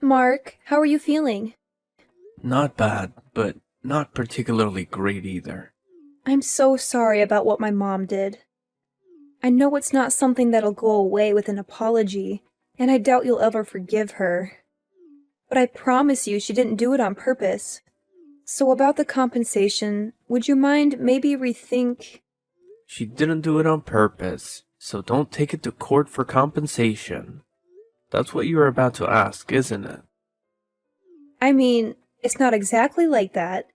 Mark, how are you feeling? Not bad, but not particularly great either. I'm so sorry about what my mom did. I know it's not something that'll go away with an apology, and I doubt you'll ever forgive her. But I promise you she didn't do it on purpose. So about the compensation, would you mind maybe rethink? She didn't do it on purpose, so don't take it to court for compensation. That's what you're about to ask, isn't it? I mean, it's not exactly like that,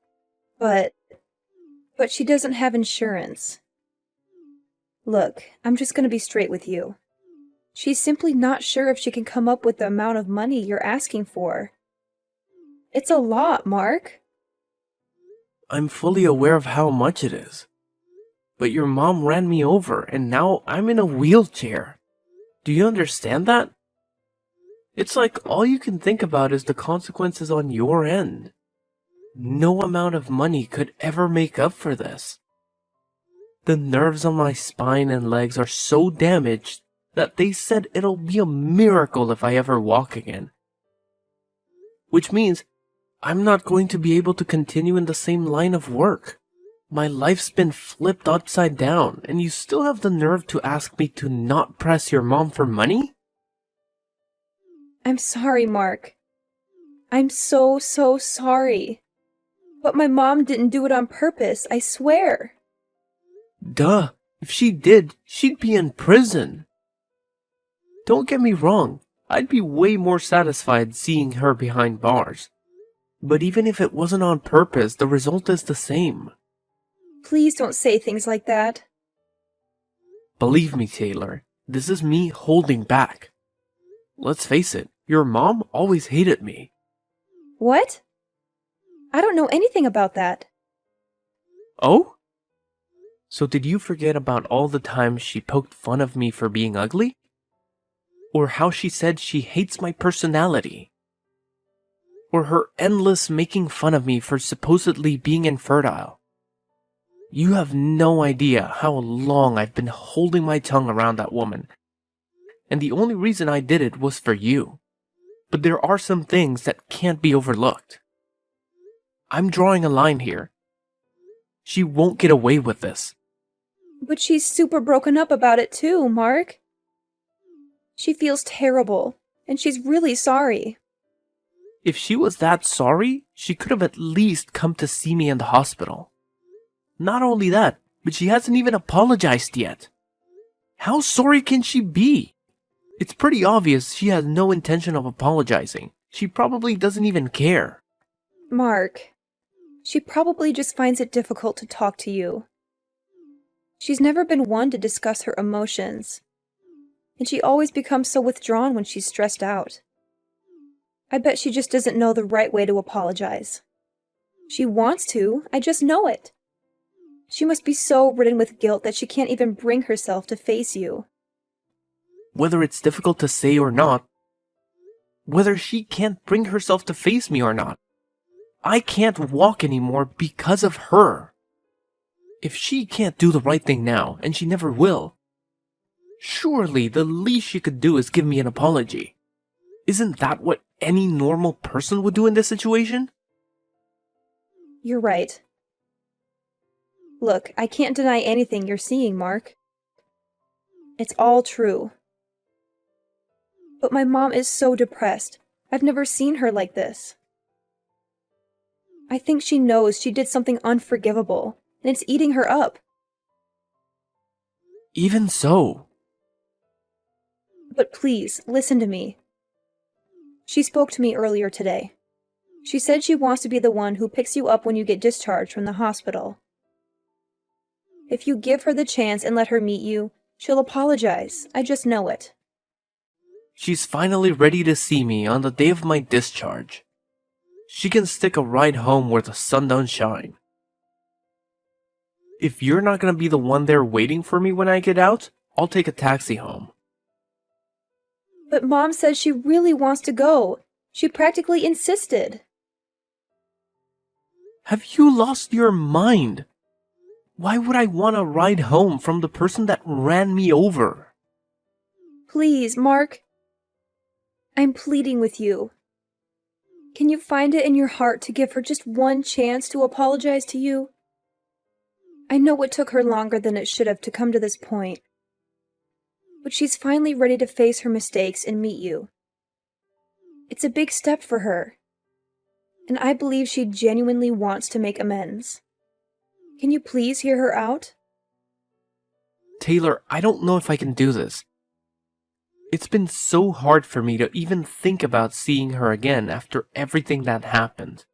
but she doesn't have insurance. Look, I'm just gonna be straight with you. She's simply not sure if she can come up with the amount of money you're asking for. It's a lot, Mark. I'm fully aware of how much it is. But your mom ran me over, and now I'm in a wheelchair. Do you understand that? It's like all you can think about is the consequences on your end. No amount of money could ever make up for this. The nerves on my spine and legs are so damaged that they said it'll be a miracle if I ever walk again. Which means I'm not going to be able to continue in the same line of work. My life's been flipped upside down, and you still have the nerve to ask me to not press your mom for money? I'm sorry, Mark. I'm so sorry. But my mom didn't do it on purpose, I swear. Duh, if she did, she'd be in prison. Don't get me wrong, I'd be way more satisfied seeing her behind bars. But even if it wasn't on purpose, the result is the same. Please don't say things like that. Believe me, Taylor, this is me holding back. Let's face it, your mom always hated me. What? I don't know anything about that. Oh? So did you forget about all the times she poked fun of me for being ugly? Or how she said she hates my personality? Or her endless making fun of me for supposedly being infertile? You have no idea how long I've been holding my tongue around that woman. And the only reason I did it was for you. But there are some things that can't be overlooked. I'm drawing a line here. She won't get away with this. But she's super broken up about it too, Mark. She feels terrible, and she's really sorry. If she was that sorry, she could have at least come to see me in the hospital. Not only that, but she hasn't even apologized yet. How sorry can she be? It's pretty obvious she has no intention of apologizing. She probably doesn't even care. Mark, she probably just finds it difficult to talk to you. She's never been one to discuss her emotions, and she always becomes so withdrawn when she's stressed out. I bet she just doesn't know the right way to apologize. She wants to, I just know it. She must be so ridden with guilt that she can't even bring herself to face you. Whether it's difficult to say or not, whether she can't bring herself to face me or not, I can't walk anymore because of her. If she can't do the right thing now, and she never will, surely the least she could do is give me an apology. Isn't that what any normal person would do in this situation? You're right. Look, I can't deny anything you're seeing, Mark. It's all true. But my mom is so depressed. I've never seen her like this. I think she knows she did something unforgivable, and it's eating her up. Even so. But please, listen to me. She spoke to me earlier today. She said she wants to be the one who picks you up when you get discharged from the hospital. If you give her the chance and let her meet you, she'll apologize. I just know it. She's finally ready to see me on the day of my discharge. She can stick a ride home where the sun don't shine. If you're not gonna be the one there waiting for me when I get out, I'll take a taxi home. But Mom says she really wants to go. She practically insisted. Have you lost your mind? Why would I want a ride home from the person that ran me over? Please, Mark. I'm pleading with you. Can you find it in your heart to give her just one chance to apologize to you? I know it took her longer than it should have to come to this point, but she's finally ready to face her mistakes and meet you. It's a big step for her, and I believe she genuinely wants to make amends. Can you please hear her out? Taylor, I don't know if I can do this. It's been so hard for me to even think about seeing her again after everything that happened.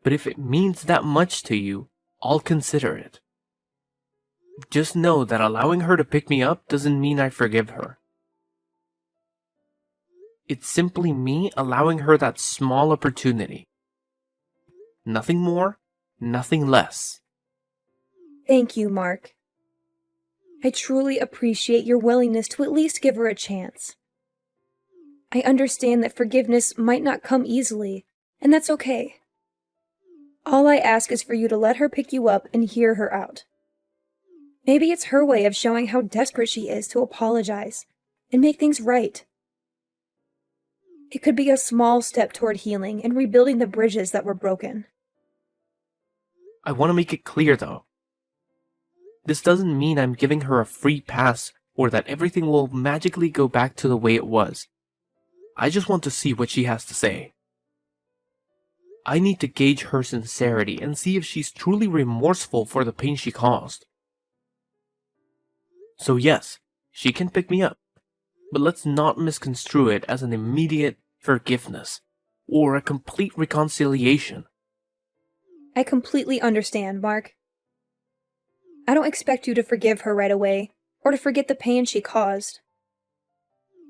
But if it means that much to you, I'll consider it. Just know that allowing her to pick me up doesn't mean I forgive her. It's simply me allowing her that small opportunity. Nothing more, nothing less. Thank you, Mark. I truly appreciate your willingness to at least give her a chance. I understand that forgiveness might not come easily, and that's okay. All I ask is for you to let her pick you up and hear her out. Maybe it's her way of showing how desperate she is to apologize and make things right. It could be a small step toward healing and rebuilding the bridges that were broken. I want to make it clear though. This doesn't mean I'm giving her a free pass or that everything will magically go back to the way it was. I just want to see what she has to say. I need to gauge her sincerity and see if she's truly remorseful for the pain she caused. So yes, she can pick me up, but let's not misconstrue it as an immediate forgiveness or a complete reconciliation. I completely understand, Mark. I don't expect you to forgive her right away, or to forget the pain she caused.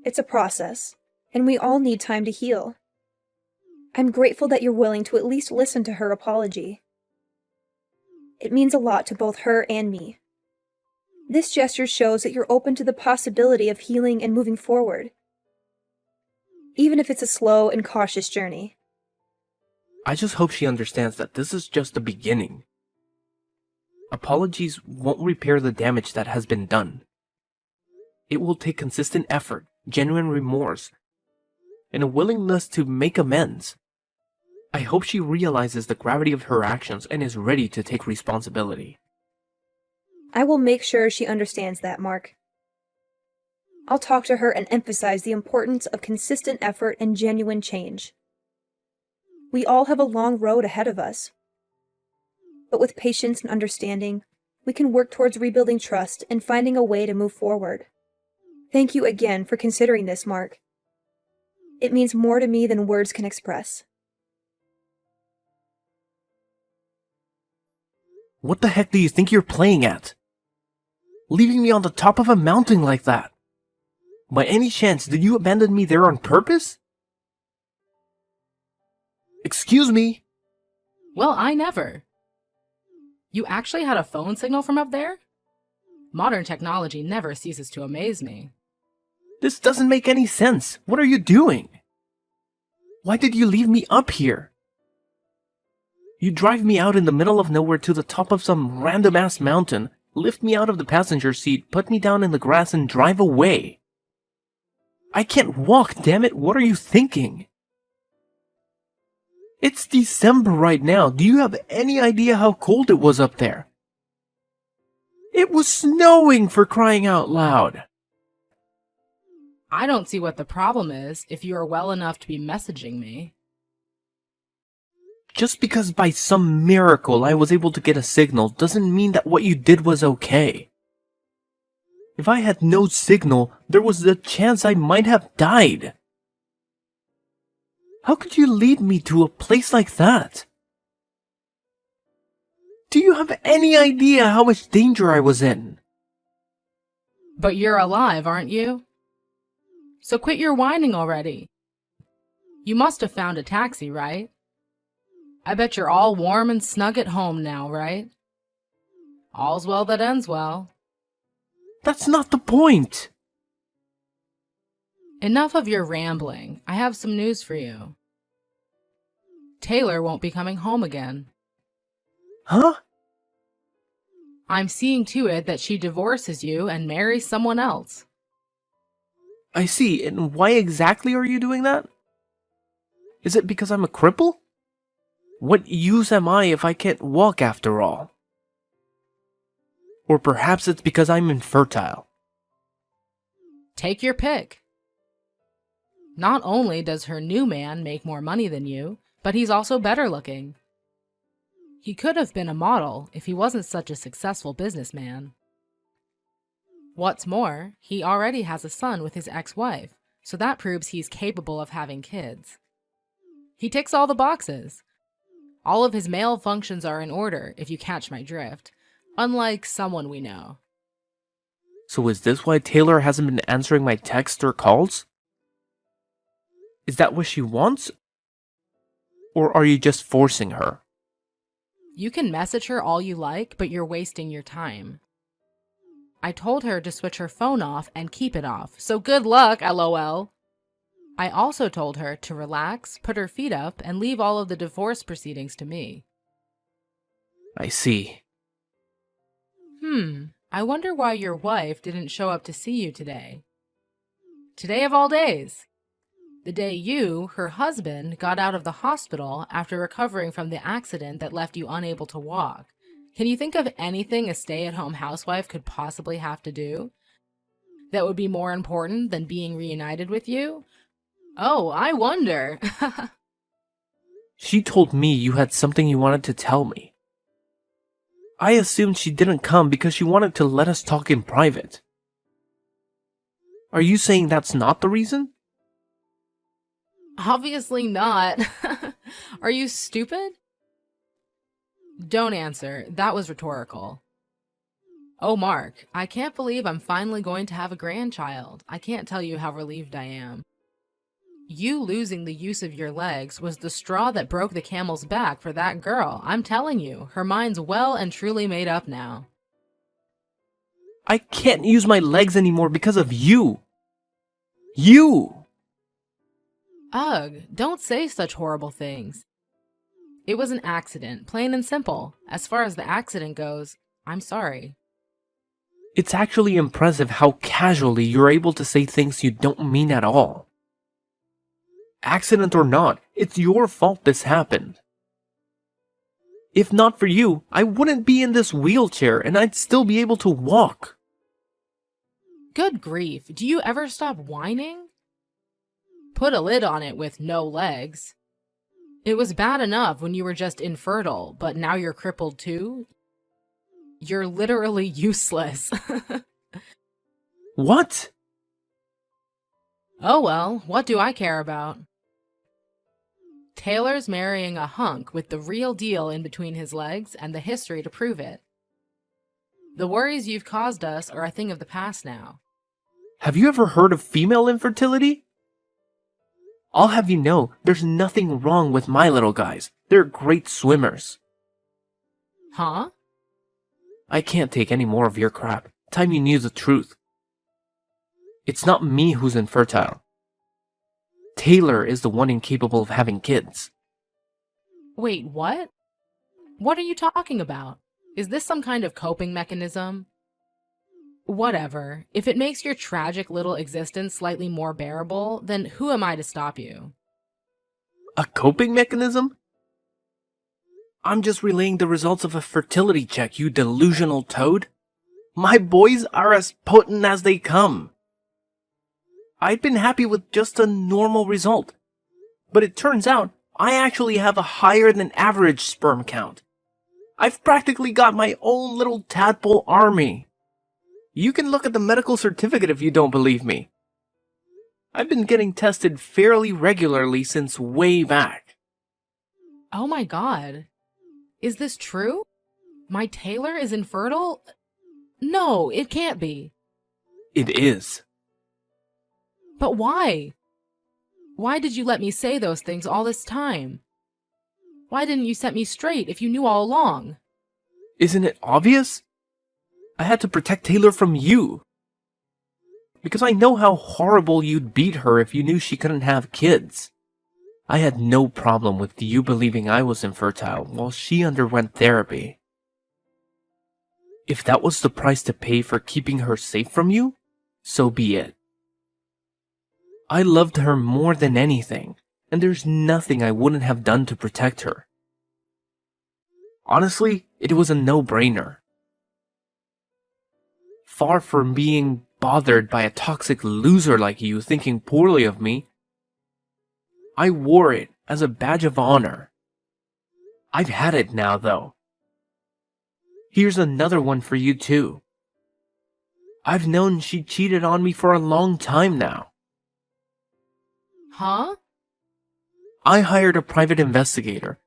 It's a process, and we all need time to heal. I'm grateful that you're willing to at least listen to her apology. It means a lot to both her and me. This gesture shows that you're open to the possibility of healing and moving forward, even if it's a slow and cautious journey. I just hope she understands that this is just the beginning. Apologies won't repair the damage that has been done. It will take consistent effort, genuine remorse, and a willingness to make amends. I hope she realizes the gravity of her actions and is ready to take responsibility. I will make sure she understands that, Mark. I'll talk to her and emphasize the importance of consistent effort and genuine change. We all have a long road ahead of us. But with patience and understanding, we can work towards rebuilding trust and finding a way to move forward. Thank you again for considering this, Mark. It means more to me than words can express. What the heck do you think you're playing at? Leaving me on the top of a mountain like that? By any chance, did you abandon me there on purpose? Excuse me? Well, I never. You actually had a phone signal from up there? Modern technology never ceases to amaze me. This doesn't make any sense. What are you doing? Why did you leave me up here? You drive me out in the middle of nowhere to the top of some random-ass mountain, lift me out of the passenger seat, put me down in the grass, and drive away. I can't walk, damn it. What are you thinking? It's December right now. Do you have any idea how cold it was up there? It was snowing, for crying out loud. I don't see what the problem is if you are well enough to be messaging me. Just because by some miracle I was able to get a signal doesn't mean that what you did was okay. If I had no signal, there was a chance I might have died. How could you lead me to a place like that? Do you have any idea how much danger I was in? But you're alive, aren't you? So quit your whining already. You must have found a taxi, right? I bet you're all warm and snug at home now, right? All's well that ends well. That's not the point. Enough of your rambling. I have some news for you. Taylor won't be coming home again. Huh? I'm seeing to it that she divorces you and marries someone else. I see, and why exactly are you doing that? Is it because I'm a cripple? What use am I if I can't walk after all? Or perhaps it's because I'm infertile. Take your pick. Not only does her new man make more money than you, but he's also better looking. He could have been a model if he wasn't such a successful businessman. What's more, he already has a son with his ex-wife, so that proves he's capable of having kids. He ticks all the boxes. All of his male functions are in order, if you catch my drift, unlike someone we know. So is this why Taylor hasn't been answering my texts or calls? Is that what she wants? Or are you just forcing her? You can message her all you like, but you're wasting your time. I told her to switch her phone off and keep it off, so good luck, LOL. I also told her to relax, put her feet up, and leave all of the divorce proceedings to me. I see. I wonder why your wife didn't show up to see you today. Today of all days. The day you, her husband, got out of the hospital after recovering from the accident that left you unable to walk. Can you think of anything a stay-at-home housewife could possibly have to do that would be more important than being reunited with you? Oh, I wonder. She told me you had something you wanted to tell me. I assumed she didn't come because she wanted to let us talk in private. Are you saying that's not the reason? Obviously not. Are you stupid? Don't answer. That was rhetorical. Oh, Mark, I can't believe I'm finally going to have a grandchild. I can't tell you how relieved I am. You losing the use of your legs was the straw that broke the camel's back for that girl. I'm telling you, her mind's well and truly made up now. I can't use my legs anymore because of you. You! Ugh, don't say such horrible things. It was an accident, plain and simple. As far as the accident goes, I'm sorry. It's actually impressive how casually you're able to say things you don't mean at all. Accident or not, it's your fault this happened. If not for you, I wouldn't be in this wheelchair and I'd still be able to walk. Good grief, do you ever stop whining? Put a lid on it with no legs. It was bad enough when you were just infertile, but now you're crippled too? You're literally useless. What? Oh well, what do I care about? Taylor's marrying a hunk with the real deal in between his legs and the history to prove it. The worries you've caused us are a thing of the past now. Have you ever heard of female infertility? I'll have you know, there's nothing wrong with my little guys. They're great swimmers. Huh? I can't take any more of your crap. Time you knew the truth. It's not me who's infertile. Taylor is the one incapable of having kids. Wait, what? What are you talking about? Is this some kind of coping mechanism? Whatever. If it makes your tragic little existence slightly more bearable, then who am I to stop you? A coping mechanism? I'm just relaying the results of a fertility check, you delusional toad. My boys are as potent as they come. I'd been happy with just a normal result. But it turns out, I actually have a higher than average sperm count. I've practically got my own little tadpole army. You can look at the medical certificate if you don't believe me. I've been getting tested fairly regularly since way back. Oh my god. Is this true? My Taylor is infertile? No, it can't be. It is. But why? Why did you let me say those things all this time? Why didn't you set me straight if you knew all along? Isn't it obvious? I had to protect Taylor from you. Because I know how horrible you'd beat her if you knew she couldn't have kids. I had no problem with you believing I was infertile while she underwent therapy. If that was the price to pay for keeping her safe from you, so be it. I loved her more than anything, and there's nothing I wouldn't have done to protect her. Honestly, it was a no-brainer. Far from being bothered by a toxic loser like you thinking poorly of me, I wore it as a badge of honor. I've had it now, though. Here's another one for you, too. I've known she cheated on me for a long time now. Huh? I hired a private investigator.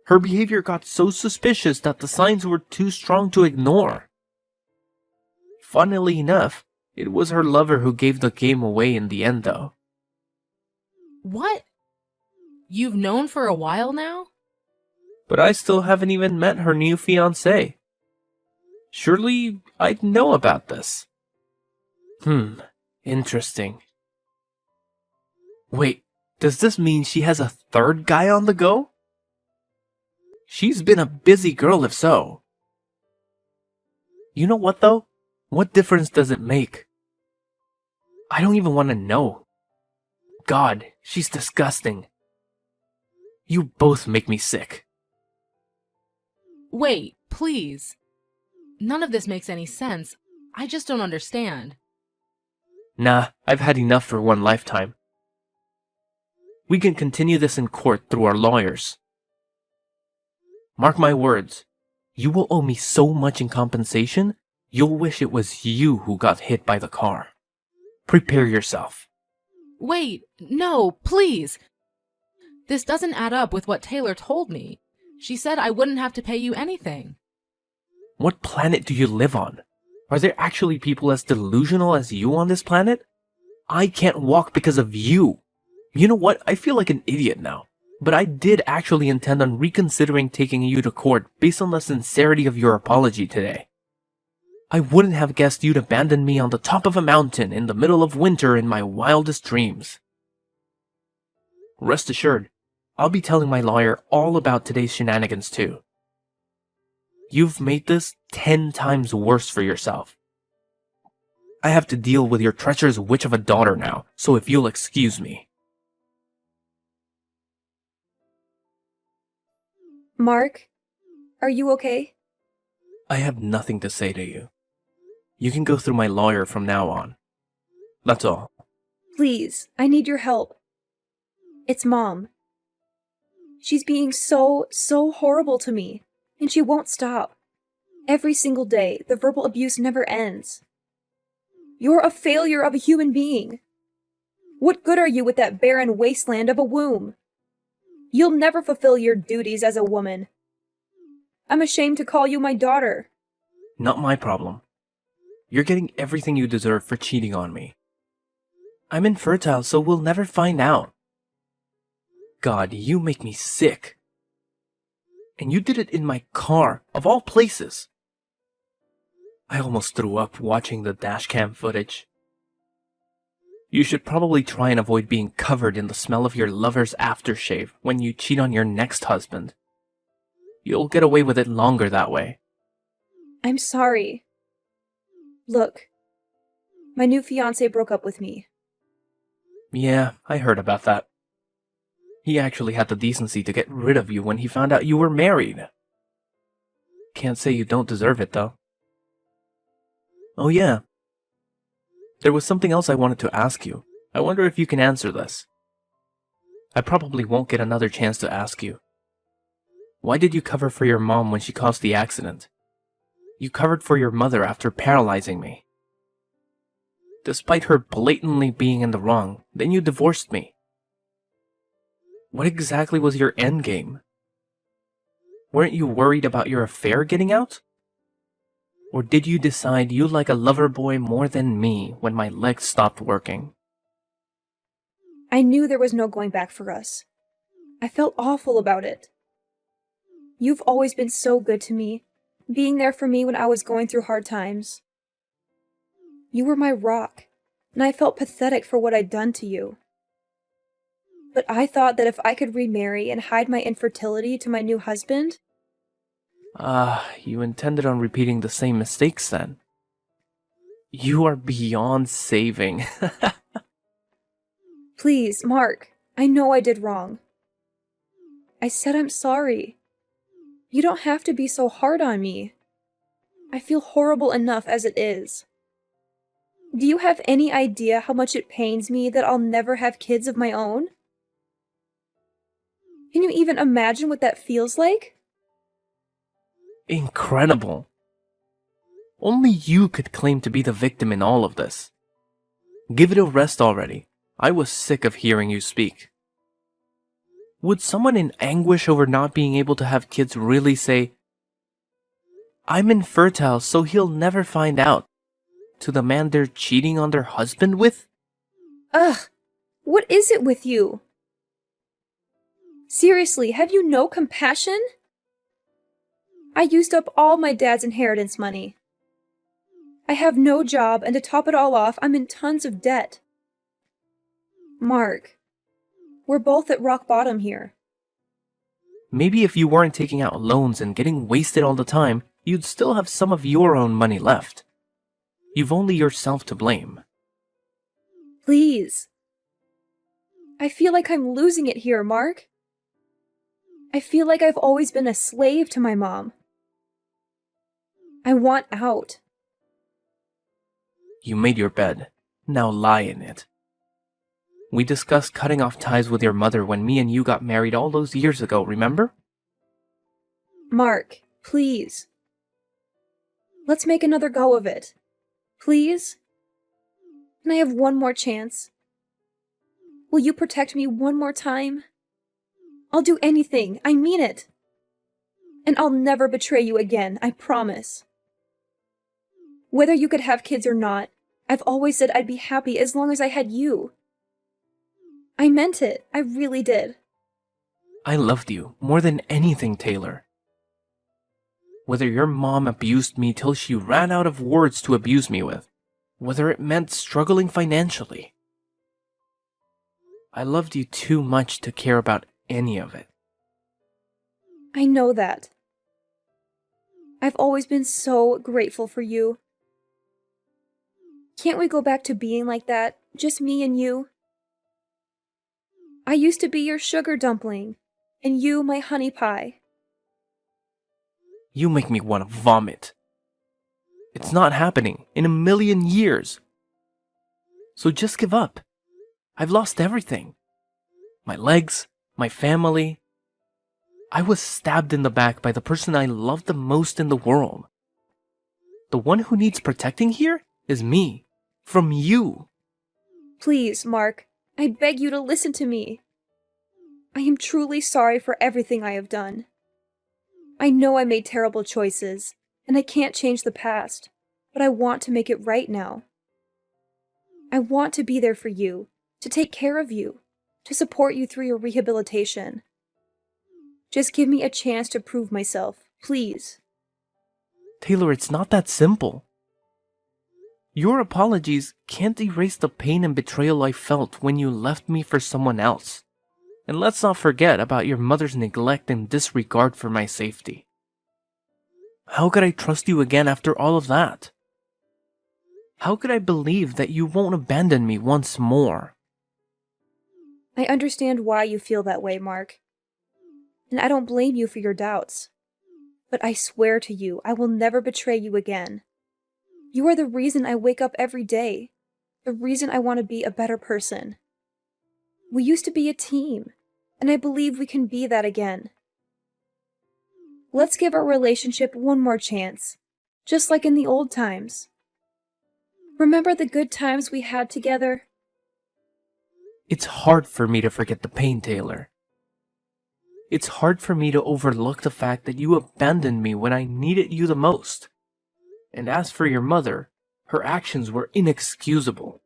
Her behavior got so suspicious that the signs were too strong to ignore. Funnily enough, it was her lover who gave the game away in the end, though. What? You've known for a while now? But I still haven't even met her new fiancé. Surely I'd know about this. Interesting. Wait, does this mean she has a third guy on the go? She's been a busy girl if so. You know what though? What difference does it make? I don't even want to know. God, she's disgusting. You both make me sick. Wait, please. None of this makes any sense. I just don't understand. Nah, I've had enough for one lifetime. We can continue this in court through our lawyers. Mark my words, you will owe me so much in compensation, you'll wish it was you who got hit by the car. Prepare yourself. Wait, no, please. This doesn't add up with what Taylor told me. She said I wouldn't have to pay you anything. What planet do you live on? Are there actually people as delusional as you on this planet? I can't walk because of you. You know what? I feel like an idiot now. But I did actually intend on reconsidering taking you to court based on the sincerity of your apology today. I wouldn't have guessed you'd abandon me on the top of a mountain in the middle of winter in my wildest dreams. Rest assured, I'll be telling my lawyer all about today's shenanigans too. You've made this 10 times worse for yourself. I have to deal with your treacherous witch of a daughter now, so if you'll excuse me. Mark, are you okay? I have nothing to say to you. You can go through my lawyer from now on. That's all. Please, I need your help. It's Mom. She's being so horrible to me, and she won't stop. Every single day, the verbal abuse never ends. You're a failure of a human being. What good are you with that barren wasteland of a womb? You'll never fulfill your duties as a woman. I'm ashamed to call you my daughter. Not my problem. You're getting everything you deserve for cheating on me. I'm infertile, so we'll never find out. God, you make me sick. And you did it in my car, of all places. I almost threw up watching the dashcam footage. You should probably try and avoid being covered in the smell of your lover's aftershave when you cheat on your next husband. You'll get away with it longer that way. I'm sorry. Look, my new fiancé broke up with me. Yeah, I heard about that. He actually had the decency to get rid of you when he found out you were married. Can't say you don't deserve it, though. Oh yeah. There was something else I wanted to ask you. I wonder if you can answer this. I probably won't get another chance to ask you. Why did you cover for your mom when she caused the accident? You covered for your mother after paralyzing me. Despite her blatantly being in the wrong, then you divorced me. What exactly was your endgame? Weren't you worried about your affair getting out? Or did you decide you like a lover boy more than me when my legs stopped working? I knew there was no going back for us. I felt awful about it. You've always been so good to me, being there for me when I was going through hard times. You were my rock, and I felt pathetic for what I'd done to you. But I thought that if I could remarry and hide my infertility to my new husband... You intended on repeating the same mistakes then. You are beyond saving. Please, Mark, I know I did wrong. I said I'm sorry. You don't have to be so hard on me. I feel horrible enough as it is. Do you have any idea how much it pains me that I'll never have kids of my own? Can you even imagine what that feels like? Incredible. Only you could claim to be the victim in all of this. Give it a rest already. I was sick of hearing you speak. Would someone in anguish over not being able to have kids really say, "I'm infertile, so he'll never find out," to the man they're cheating on their husband with? Ugh, what is it with you? Seriously, have you no compassion? I used up all my dad's inheritance money. I have no job, and to top it all off, I'm in tons of debt. Mark, we're both at rock bottom here. Maybe if you weren't taking out loans and getting wasted all the time, you'd still have some of your own money left. You've only yourself to blame. Please. I feel like I'm losing it here, Mark. I feel like I've always been a slave to my mom. I want out. You made your bed. Now lie in it. We discussed cutting off ties with your mother when me and you got married all those years ago, remember? Mark, please. Let's make another go of it. Please? Can I have one more chance? Will you protect me one more time? I'll do anything, I mean it. And I'll never betray you again, I promise. Whether you could have kids or not, I've always said I'd be happy as long as I had you. I meant it, I really did. I loved you more than anything, Taylor. Whether your mom abused me till she ran out of words to abuse me with, whether it meant struggling financially, I loved you too much to care about any of it. I know that. I've always been so grateful for you. Can't we go back to being like that, just me and you? I used to be your sugar dumpling, and you my honey pie. You make me want to vomit. It's not happening in a million years. So just give up. I've lost everything. My legs, my family. I was stabbed in the back by the person I loved the most in the world. The one who needs protecting here is me, from you. Please, Mark, I beg you to listen to me. I am truly sorry for everything I have done. I know I made terrible choices, and I can't change the past, but I want to make it right now. I want to be there for you, to take care of you, to support you through your rehabilitation. Just give me a chance to prove myself, please. Taylor, it's not that simple. Your apologies can't erase the pain and betrayal I felt when you left me for someone else. And let's not forget about your mother's neglect and disregard for my safety. How could I trust you again after all of that? How could I believe that you won't abandon me once more? I understand why you feel that way, Mark. And I don't blame you for your doubts. But I swear to you, I will never betray you again. You are the reason I wake up every day. The reason I want to be a better person. We used to be a team, and I believe we can be that again. Let's give our relationship one more chance, just like in the old times. Remember the good times we had together? It's hard for me to forget the pain, Taylor. It's hard for me to overlook the fact that you abandoned me when I needed you the most. And as for your mother, her actions were inexcusable.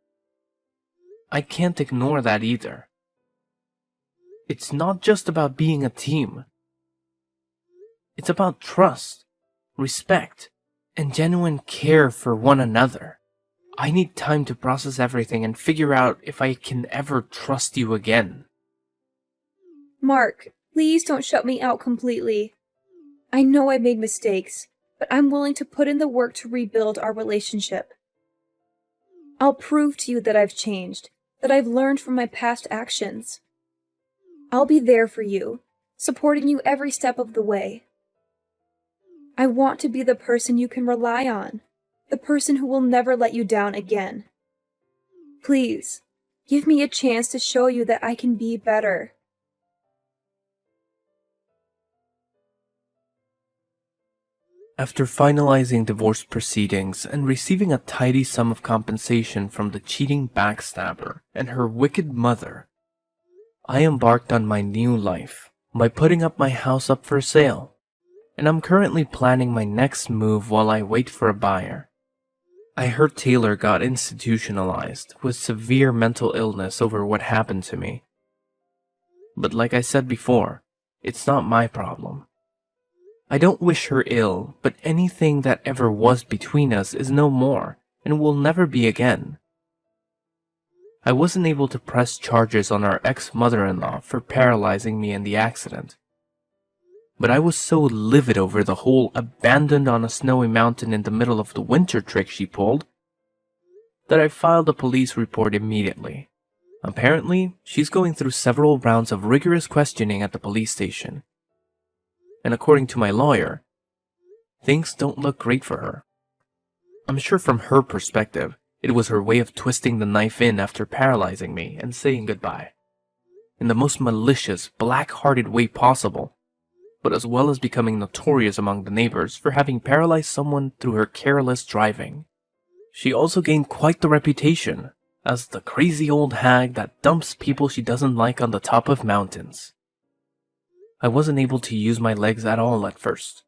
I can't ignore that either. It's not just about being a team. It's about trust, respect, and genuine care for one another. I need time to process everything and figure out if I can ever trust you again. Mark, please don't shut me out completely. I know I made mistakes, but I'm willing to put in the work to rebuild our relationship. I'll prove to you that I've changed, that I've learned from my past actions. I'll be there for you, supporting you every step of the way. I want to be the person you can rely on, the person who will never let you down again. Please, give me a chance to show you that I can be better. After finalizing divorce proceedings and receiving a tidy sum of compensation from the cheating backstabber and her wicked mother, I embarked on my new life by putting up my house up for sale, and I'm currently planning my next move while I wait for a buyer. I heard Taylor got institutionalized with severe mental illness over what happened to me. But like I said before, it's not my problem. I don't wish her ill, but anything that ever was between us is no more and will never be again. I wasn't able to press charges on our ex-mother-in-law for paralyzing me in the accident. But I was so livid over the whole abandoned on a snowy mountain in the middle of the winter trick she pulled that I filed a police report immediately. Apparently, she's going through several rounds of rigorous questioning at the police station. And according to my lawyer, things don't look great for her. I'm sure from her perspective, it was her way of twisting the knife in after paralyzing me and saying goodbye. In the most malicious, black-hearted way possible, but as well as becoming notorious among the neighbors for having paralyzed someone through her careless driving. She also gained quite the reputation as the crazy old hag that dumps people she doesn't like on the top of mountains. I wasn't able to use my legs at all at first,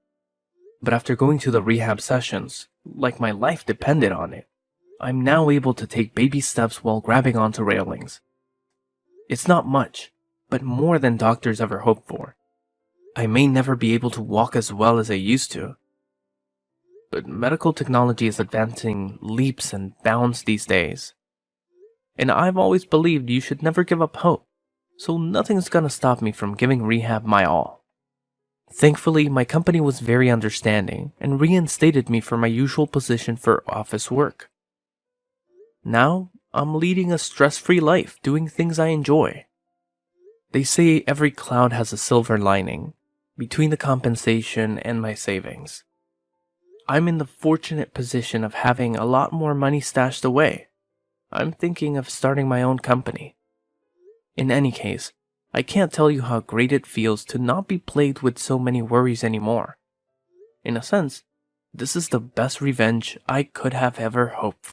but after going to the rehab sessions, like my life depended on it, I'm now able to take baby steps while grabbing onto railings. It's not much, but more than doctors ever hoped for. I may never be able to walk as well as I used to, but medical technology is advancing leaps and bounds these days. And I've always believed you should never give up hope, so nothing's gonna stop me from giving rehab my all. Thankfully, my company was very understanding and reinstated me for my usual position for office work. Now, I'm leading a stress-free life doing things I enjoy. They say every cloud has a silver lining, between the compensation and my savings. I'm in the fortunate position of having a lot more money stashed away. I'm thinking of starting my own company. In any case, I can't tell you how great it feels to not be plagued with so many worries anymore. In a sense, this is the best revenge I could have ever hoped for.